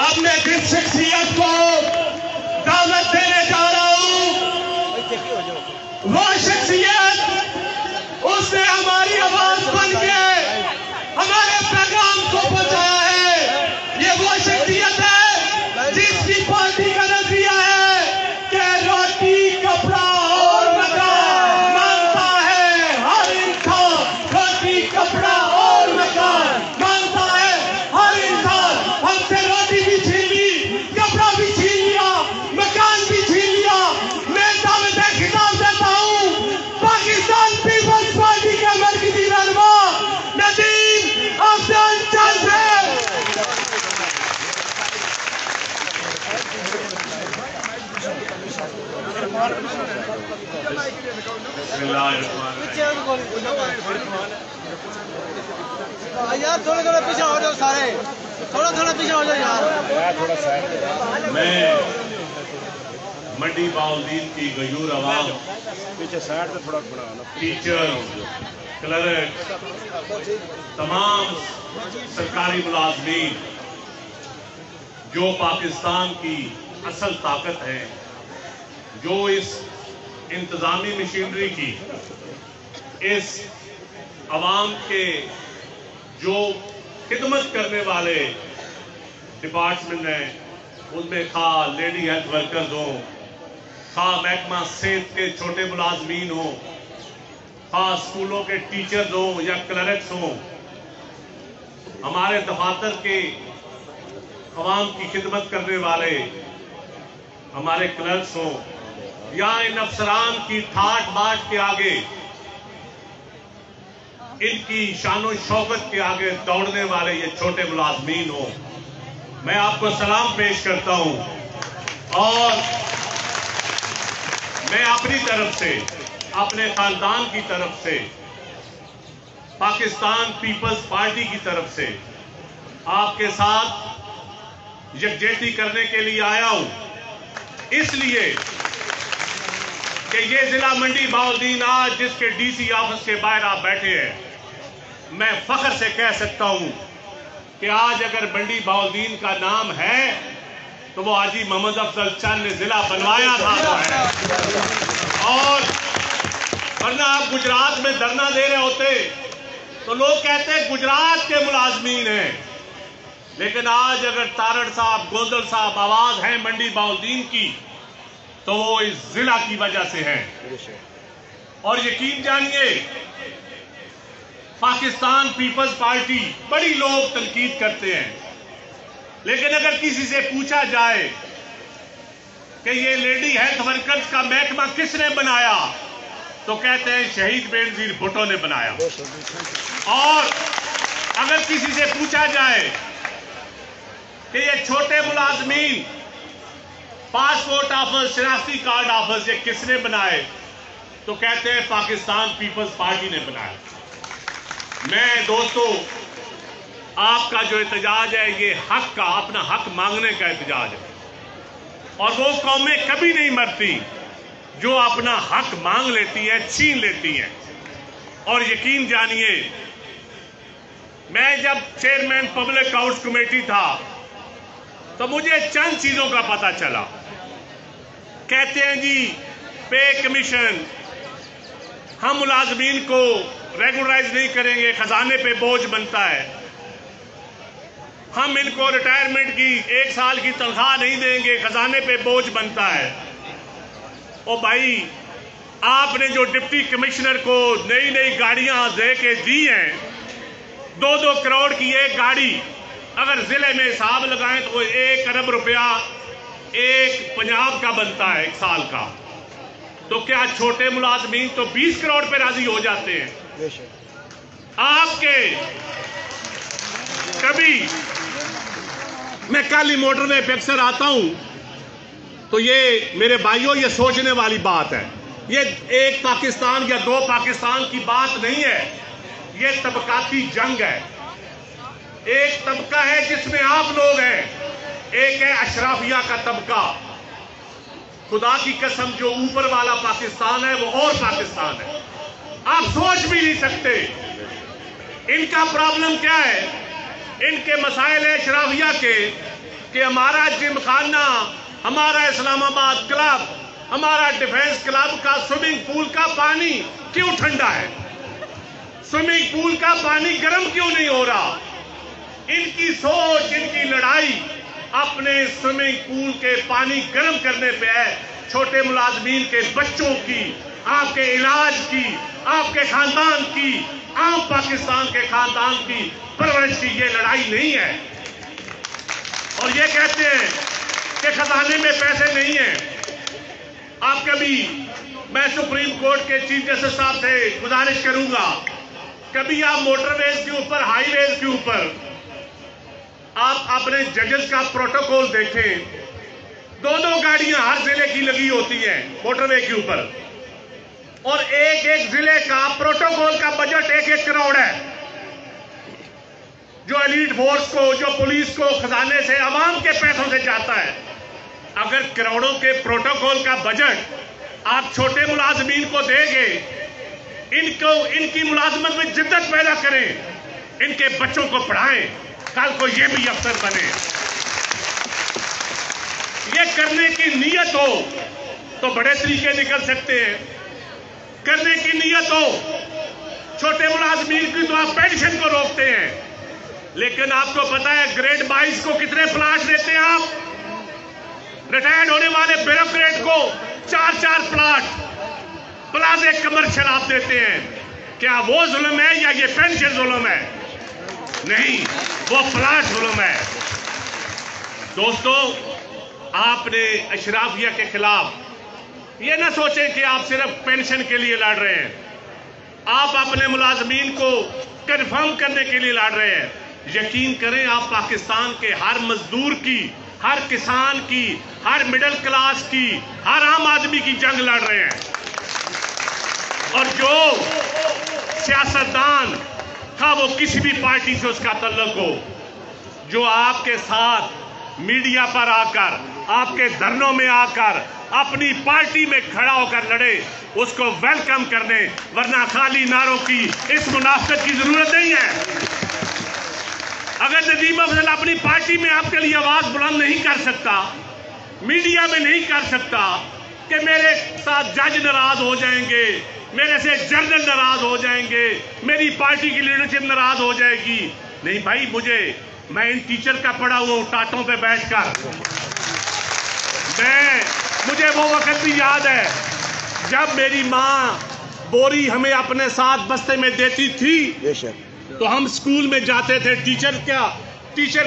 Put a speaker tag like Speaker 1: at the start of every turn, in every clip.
Speaker 1: اب میں جس شخصیت کو دعوت دینے جا رہا ہوں وہ شخصیت اس نے ہماری آواز بن کے ہمارے پیغام کو پہنچایا ہے. یہ وہ شخصیت ہے جس کی پارٹی کا نظریہ ہے کہ روٹی کپڑا اور مکان مانگتا ہے ہر انسان. روٹی کپڑا اور مکان مانگتا ہے ہر انسان. ہم سے روٹی بھی چھین لی, کپڑا بھی چھین لیا, مکان بھی چھین لیا. میں دعوت خطاب دیتا ہوں پاکستان پیپلز پارٹی کے مرکزی رہنما ندیم افضل چند سے.
Speaker 2: یار تھوڑا تھوڑا پیچھے ہو جاؤ, سارے تھوڑا تھوڑا پیچھے ہو جاؤ یار.
Speaker 1: میں منڈی باؤلدین کی غیور عوام,
Speaker 3: پیچھے سائڈ سے تھوڑا بڑا
Speaker 1: ٹیچر, کلرک, تمام سرکاری ملازمین جو پاکستان کی اصل طاقت ہے, جو اس انتظامی مشینری کی, اس عوام کے جو خدمت کرنے والے ڈپارٹمنٹ ہیں, ان میں خواہ لیڈی ہیلتھ ورکرز ہوں, خواہ محکمہ صحت کے چھوٹے ملازمین ہوں, خواہ اسکولوں کے ٹیچرز ہوں یا کلرکس ہوں, ہمارے دفاتر کے عوام کی خدمت کرنے والے ہمارے کلرکس ہوں, یا ان افسران کی ٹھاٹ باٹ کے آگے, ان کی شان و شوکت کے آگے دوڑنے والے یہ چھوٹے ملازمین ہوں, میں آپ کو سلام پیش کرتا ہوں. اور میں اپنی طرف سے, اپنے خاندان کی طرف سے, پاکستان پیپلز پارٹی کی طرف سے آپ کے ساتھ یکجہتی کرنے کے لیے آیا ہوں. اس لیے کہ یہ ضلع منڈی باؤلدین آج جس کے ڈی سی آفس کے باہر آپ بیٹھے ہیں, میں فخر سے کہہ سکتا ہوں کہ آج اگر منڈی باؤلدین کا نام ہے تو وہ حاجی محمد افضل چند نے ضلع بنوایا تھا وہ ہے. اور ورنہ آپ گجرات میں دھرنا دے رہے ہوتے تو لوگ کہتے ہیں گجرات کے ملازمین ہیں, لیکن آج اگر تارڑ صاحب, گوندل صاحب آواز ہیں منڈی باؤلدین کی تو وہ اس ضلع کی وجہ سے ہیں. اور یقین جانیے پاکستان پیپلز پارٹی بڑی لوگ تنقید کرتے ہیں, لیکن اگر کسی سے پوچھا جائے کہ یہ لیڈی ہیلتھ ورکرز کا محکمہ کس نے بنایا تو کہتے ہیں شہید بینظیر بھٹو نے بنایا. اور اگر کسی سے پوچھا جائے کہ یہ چھوٹے ملازمین, پاسپورٹ آفس, شناختی کارڈ آفس, یہ کس نے بنائے تو کہتے ہیں پاکستان پیپلز پارٹی نے بنایا. میں دوستو, آپ کا جو احتجاج ہے یہ حق کا, اپنا حق مانگنے کا احتجاج ہے, اور وہ قومیں کبھی نہیں مرتی جو اپنا حق مانگ لیتی ہیں, چھین لیتی ہیں. اور یقین جانیے میں جب چیئرمین پبلک اکاؤنٹس کمیٹی تھا تو مجھے چند چیزوں کا پتہ چلا. کہتے ہیں جی پے کمیشن ہم ملازمین کو ریگولرائز نہیں کریں گے, خزانے پہ بوجھ بنتا ہے, ہم ان کو ریٹائرمنٹ کی 1 سال کی تنخواہ نہیں دیں گے, خزانے پہ بوجھ بنتا ہے. او بھائی, آپ نے جو ڈپٹی کمشنر کو نئی نئی گاڑیاں دے کے دی ہیں, 2-2 کروڑ کی ایک گاڑی, اگر ضلع میں حساب لگائیں تو 1 ارب روپیہ ایک پنجاب کا بنتا ہے 1 سال کا. تو کیا چھوٹے ملازمین تو 20 کروڑ پہ راضی ہو جاتے ہیں؟ آپ کے کبھی میں کالی موٹر وے پہ اکثر آتا ہوں تو یہ میرے بھائیوں یہ سوچنے والی بات ہے. یہ ایک پاکستان یا 2 پاکستان کی بات نہیں ہے, یہ طبقاتی جنگ ہے. ایک طبقہ ہے جس میں آپ لوگ ہیں, ایک ہے اشرافیہ کا طبقہ. خدا کی قسم جو اوپر والا پاکستان ہے وہ اور پاکستان ہے, آپ سوچ بھی نہیں سکتے. ان کا پرابلم کیا ہے؟ ان کے مسائل اشرافیہ کے کہ ہمارا جم خانہ، ہمارا اسلام آباد کلب، ہمارا ڈیفنس کلب کا سوئمنگ پول کا پانی کیوں ٹھنڈا ہے؟ سوئمنگ پول کا پانی گرم کیوں نہیں ہو رہا؟ ان کی سوچ، ان کی لڑائی اپنے سوئمنگ پول کے پانی گرم کرنے پہ ہے۔ چھوٹے ملازمین کے بچوں کی، آپ کے علاج کی، آپ کے خاندان کی، عام پاکستان کے خاندان کی پرورش کی یہ لڑائی نہیں ہے۔ اور یہ کہتے ہیں کہ خزانے میں پیسے نہیں ہیں۔ آپ کبھی، میں سپریم کورٹ کے چیف جسٹس صاحب سے گزارش کروں گا، کبھی آپ موٹر ویز کے اوپر، ہائی ویز کے اوپر آپ اپنے ججز کا پروٹوکول دیکھیں، دو گاڑیاں ہر ضلع کی لگی ہوتی ہیں موٹر وے کے اوپر، اور ایک ضلع کا پروٹوکول کا بجٹ 1 کروڑ ہے، جو ایلیٹ فورس کو، جو پولیس کو خزانے سے، عوام کے پیسوں سے جاتا ہے۔ اگر کروڑوں کے پروٹوکول کا بجٹ آپ چھوٹے ملازمین کو دیں گے، ان کی ملازمت میں جدت پیدا کریں، ان کے بچوں کو پڑھائیں، کل کو یہ بھی افسر بنے۔ یہ کرنے کی نیت ہو تو بڑے طریقے نکل سکتے ہیں، کرنے کی نیت ہو چھوٹے ملازمین کی تو آپ پینشن کو روکتے ہیں، لیکن آپ کو پتا ہے گریڈ 22 کو کتنے پلاٹ دیتے ہیں آپ؟ ریٹائرڈ ہونے والے بیوروکریٹ کو 4 پلاٹ پلازے کمرشل آپ دیتے ہیں۔ کیا وہ ظلم ہے یا یہ پینشن ظلم ہے؟ نہیں، وہ پلاٹ ظلم ہے۔ دوستو، آپ نے اشرافیہ کے خلاف یہ نہ سوچیں کہ آپ صرف پینشن کے لیے لڑ رہے ہیں، آپ اپنے ملازمین کو کنفرم کرنے کے لیے لڑ رہے ہیں۔ یقین کریں، آپ پاکستان کے ہر مزدور کی، ہر کسان کی، ہر مڈل کلاس کی، ہر عام آدمی کی جنگ لڑ رہے ہیں۔ اور جو سیاستدان، خواہ وہ کسی بھی پارٹی سے اس کا تعلق ہو، جو آپ کے ساتھ میڈیا پر آ کر، آپ کے دھرنوں میں آ کر، اپنی پارٹی میں کھڑا ہو کر لڑے، اس کو ویلکم کرنے، ورنہ خالی نعروں کی اس منافقت کی ضرورت نہیں ہے۔ اگر ندیم افضل اپنی پارٹی میں آپ کے لیے آواز بلند نہیں کر سکتا، میڈیا میں نہیں کر سکتا کہ میرے ساتھ جج ناراض ہو جائیں گے، میرے سے جنرل ناراض ہو جائیں گے، میری پارٹی کی لیڈرشپ ناراض ہو جائے گی، نہیں بھائی، میں ان ٹیچر کا پڑھا ہوا ہوں ٹاٹوں پہ بیٹھ کر، مجھے وہ وقت بھی یاد ہے جب میری ماں بوری ہمیں اپنے ساتھ بستے میں دیتی تھی تو ہم سکول میں جاتے تھے، ٹیچر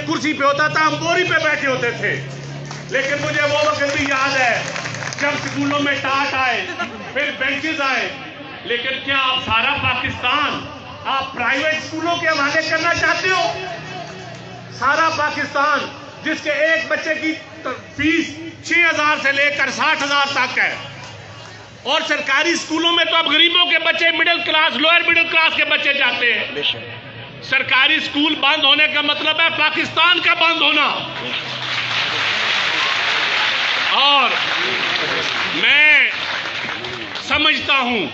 Speaker 1: کرسی پہ ہوتا تھا، ہم بوری پہ بیٹھے ہوتے تھے۔ لیکن مجھے وہ وقت بھی یاد ہے جب سکولوں میں ٹاٹ آئے، پھر بینچز آئے، لیکن کیا آپ سارا پاکستان آپ پرائیویٹ سکولوں کے حوالے کرنا چاہتے ہو؟ سارا پاکستان جس کے ایک بچے کی فیس 6,000 سے لے کر 60,000 تک ہے، اور سرکاری سکولوں میں تو اب غریبوں کے بچے، middle class, lower middle class کے بچے جاتے ہیں۔ سرکاری سکول بند ہونے کا مطلب ہے پاکستان کا بند ہونا۔ اور میں سمجھتا ہوں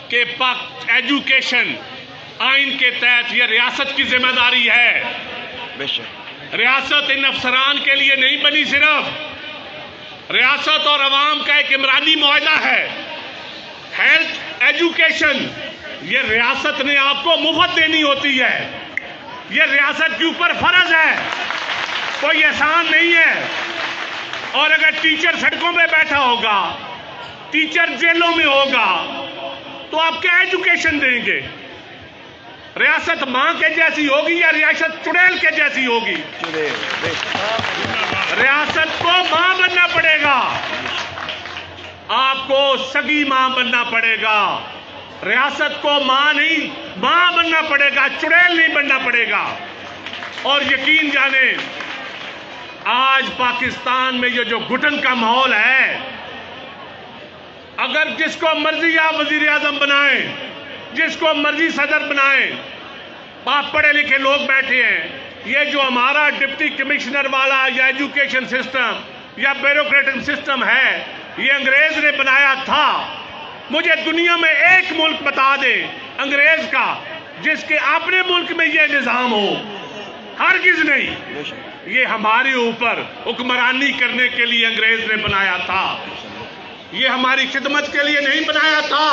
Speaker 1: کہ ایجوکیشن آئین کے تحت یہ ریاست کی ذمہ داری ہے۔ ریاست ان افسران کے لیے نہیں بنی، صرف ریاست اور عوام کا ایک امرانی معاہدہ ہے۔ ہیلتھ، ایجوکیشن، یہ ریاست نے آپ کو مفت دینی ہوتی ہے، یہ ریاست کے اوپر فرض ہے، کوئی احسان نہیں ہے۔ اور اگر ٹیچر سڑکوں پہ بیٹھا ہوگا، ٹیچر جیلوں میں ہوگا، تو آپ کیا ایجوکیشن دیں گے؟ ریاست ماں کے جیسی ہوگی یا ریاست چڑیل کے جیسی ہوگی؟ ریاست کو ماں بننا پڑے گا، آپ کو سگی ماں بننا پڑے گا۔ ریاست کو ماں بننا پڑے گا، چڑیل نہیں بننا پڑے گا۔ اور یقین جانیں، آج پاکستان میں یہ جو گھٹن کا ماحول ہے، اگر جس کو مرضی آپ وزیر اعظم بنائیں، جس کو مرضی صدر بنائیں، آپ پڑھے لکھے لوگ بیٹھے ہیں، یہ جو ہمارا ڈپٹی کمشنر والا یا ایجوکیشن سسٹم یا بیوروکریٹک سسٹم ہے، یہ انگریز نے بنایا تھا۔ مجھے دنیا میں ایک ملک بتا دے انگریز کا جس کے اپنے ملک میں یہ نظام ہو، ہرگز نہیں۔ یہ ہمارے اوپر حکمرانی کرنے کے لیے انگریز نے بنایا تھا، یہ ہماری خدمت کے لیے نہیں بنایا تھا۔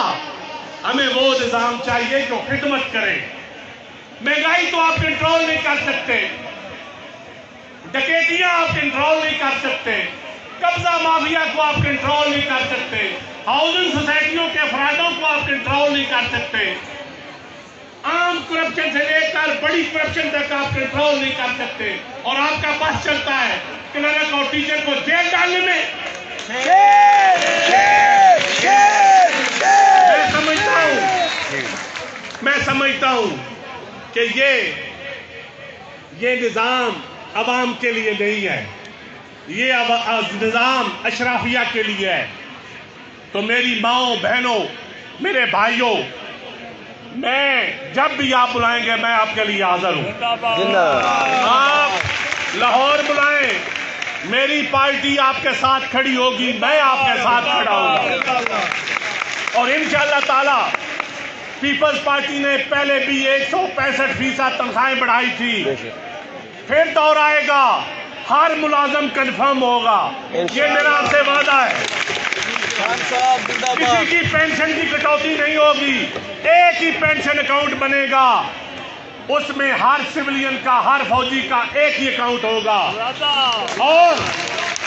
Speaker 1: ہمیں وہ نظام چاہیے جو خدمت کرے۔ مہنگائی تو آپ کنٹرول نہیں کر سکتے، ڈکیتیاں آپ کنٹرول نہیں کر سکتے، قبضہ مافیا کو آپ کنٹرول نہیں کر سکتے، ہاؤسنگ سوسائٹیوں کے افرادوں کو آپ کنٹرول نہیں کر سکتے، عام کرپشن سے لے کر بڑی کرپشن تک آپ کنٹرول نہیں کر سکتے، اور آپ کا بس چلتا ہے کلرک اور ٹیچر کو جیل ڈالنے میں۔ میں سمجھتا ہوں کہ یہ نظام عوام کے لیے نہیں ہے، یہ نظام اشرافیہ کے لیے ہے۔ تو میری ماؤں بہنوں، میرے بھائیوں، میں جب بھی آپ بلائیں گے میں آپ کے لیے حاضر ہوں۔ آپ لاہور بلائیں، میری پارٹی آپ کے ساتھ کھڑی ہوگی، میں آپ کے ساتھ کھڑا ہوں گا، اور انشاءاللہ تعالی پیپلز پارٹی نے پہلے بھی 165% تنخواہیں بڑھائی تھی، پھر دور آئے گا ہر ملازم کنفرم ہوگا، یہ میرا آپ سے وعدہ ہے۔ کسی کی پینشن کی کٹوتی نہیں ہوگی، ایک ہی پینشن اکاؤنٹ بنے گا، اس میں ہر سویلین کا، ہر فوجی کا ایک ہی اکاؤنٹ ہوگا، اور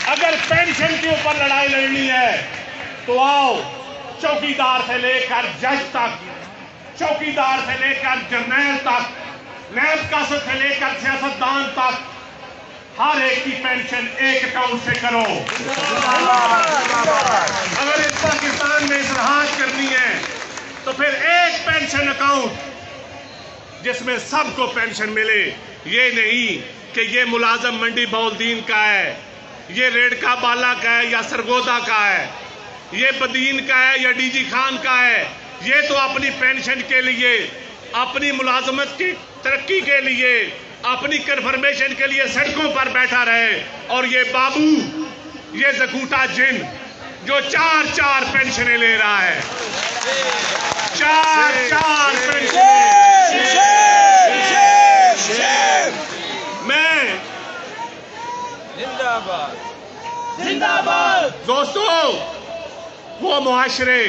Speaker 1: اگر پینشن کے اوپر لڑائی لڑنی ہے تو آؤ، چوکیدار سے لے کر جج تک، چوکیدار سے لے کر جرنیل تک، نیب کاسد سے لے کر سیاستدان تک، ہر ایک کی پینشن ایک اکاؤنٹ سے کرو۔ اگر اس پاکستان میں اصلاحات کرنی ہے تو پھر ایک پینشن اکاؤنٹ جس میں سب کو پینشن ملے، یہ نہیں کہ یہ ملازم منڈی بہالدین کا ہے، یہ ریڑکا بالا کا ہے یا سرگودا کا ہے، یہ بدین کا ہے یا ڈی جی خان کا ہے، یہ تو اپنی پینشن کے لیے، اپنی ملازمت کی ترقی کے لیے، اپنی کنفرمیشن کے لیے سڑکوں پر بیٹھا رہے، اور یہ بابو، یہ زکوٹا جن جو 4 پینشنیں لے رہا ہے، 4 پینشنیں۔ میں دوستو، وہ معاشرے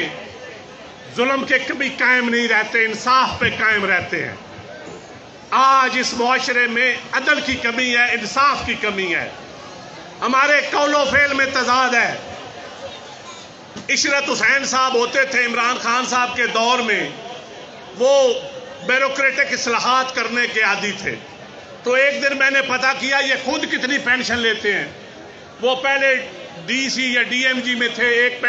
Speaker 1: ظلم کے کبھی قائم نہیں رہتے، انصاف پہ قائم رہتے ہیں۔ آج اس معاشرے میں عدل کی کمی ہے، انصاف کی کمی ہے، ہمارے قول و فعل میں تضاد ہے۔ عشرت حسین صاحب ہوتے تھے عمران خان صاحب کے دور میں، وہ بیوروکریٹک اصلاحات کرنے کے عادی تھے، تو ایک دن میں نے پتہ کیا یہ خود کتنی پینشن لیتے ہیں۔ وہ پہلے ڈی سی یا ڈی ایم جی میں تھے، ایک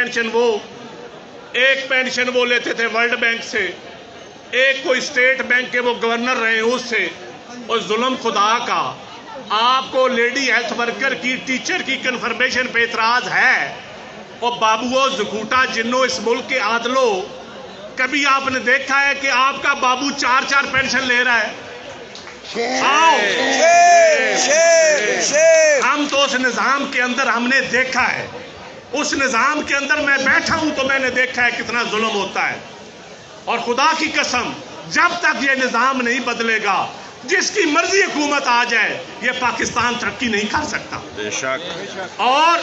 Speaker 1: پینشن وہ لیتے تھے ورلڈ بینک سے، ایک کوئی اسٹیٹ بینک کے وہ گورنر رہے اس سے، اور ظلم خدا کا، آپ کو لیڈی ہیلتھ ورکر کی، ٹیچر کی کنفرمیشن پہ اعتراض ہے، اور بابو زکوٹا جنو اس ملک کے عادلو، کبھی آپ نے دیکھا ہے کہ آپ کا بابو 4 پینشن لے رہا ہے؟ آؤ، ہم تو اس نظام کے اندر ہم نے دیکھا ہے، اس نظام کے اندر میں بیٹھا ہوں تو میں نے دیکھا ہے کتنا ظلم ہوتا ہے، اور خدا کی قسم جب تک یہ نظام نہیں بدلے گا، جس کی مرضی حکومت آ جائے، یہ پاکستان ترقی نہیں کر سکتا۔
Speaker 3: بے شک۔
Speaker 1: اور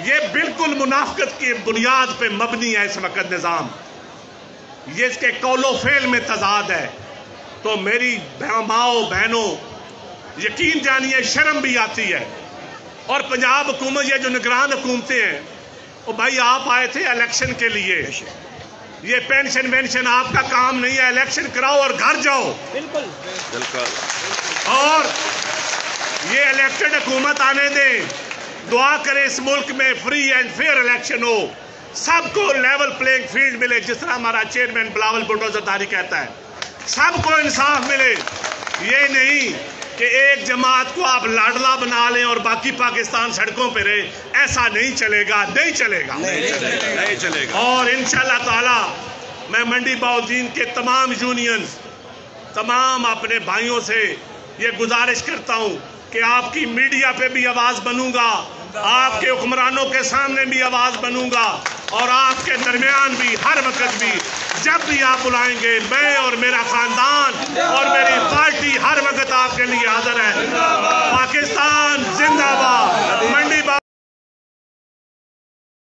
Speaker 1: یہ بالکل منافقت کی بنیاد پہ مبنی ہے اس وقت نظام، یہ اس کے قول و فعل میں تضاد ہے۔ تو میری ماؤں بہنوں، یقین جانیے شرم بھی آتی ہے، اور پنجاب حکومت، یہ جو نگران حکومتیں ہیں، وہ بھائی آپ آئے تھے الیکشن کے لیے، یہ پینشن وینشن آپ کا کام نہیں ہے، الیکشن کراؤ اور گھر جاؤ۔ بالکل، اور یہ الیکٹڈ حکومت آنے دیں، دعا کریں اس ملک میں فری اینڈ فیئر الیکشن ہو، سب کو لیول پلینگ فیلڈ ملے، جس طرح ہمارا چیئرمین بلاول بھٹو زرداری کہتا ہے، سب کو انصاف ملے۔ یہ نہیں کہ ایک جماعت کو آپ لاڈلا بنا لیں اور باقی پاکستان سڑکوں پہ رہے، ایسا نہیں چلے گا، نہیں چلے گا۔ اور انشاءاللہ تعالی میں منڈی بہالدین کے تمام یونینز، تمام اپنے بھائیوں سے یہ گزارش کرتا ہوں کہ آپ کی میڈیا پہ بھی آواز بنوں گا، آپ کے حکمرانوں کے سامنے بھی آواز بنوں گا، اور آپ کے درمیان بھی ہر وقت بھی جب بھی آپ بلائیں گے میں اور میرا خاندان اور میری پارٹی ہر وقت آپ کے لیے حاضر ہے۔ پاکستان زندہ باد۔